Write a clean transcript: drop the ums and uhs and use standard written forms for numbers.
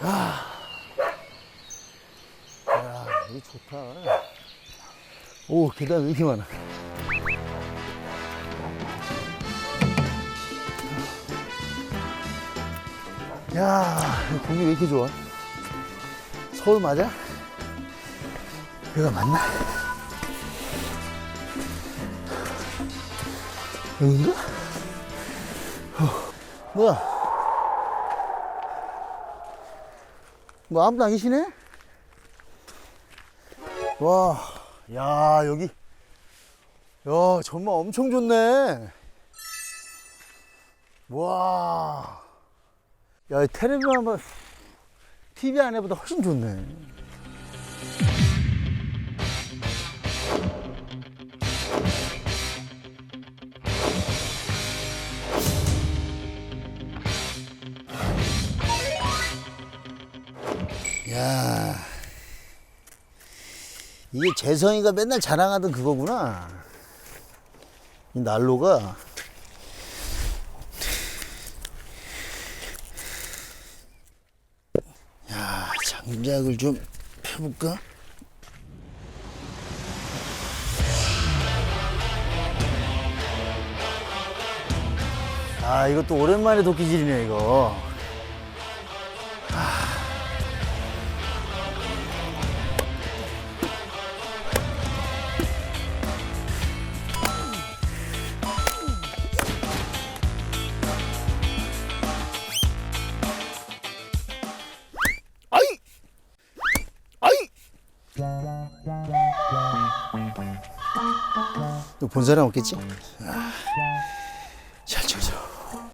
야, 이거 좋다. 오, 계단 왜 이렇게 많아? 야, 공기 왜 이렇게 좋아? 서울 맞아? 여기가 맞나? 여긴가? 뭐야? 뭐 아무도 안 계시네? 와, 야, 여기. 야, 정말 엄청 좋네. 와. 야, 텔레비전, TV 안에보다 훨씬 좋네. 야, 이게 재성이가 맨날 자랑하던 그거구나. 이 난로가. 야, 장작을 좀 펴볼까? 아, 이것도 오랜만에 도끼질이네, 이거. 아이! 아이! 이거 본 사람 없겠지?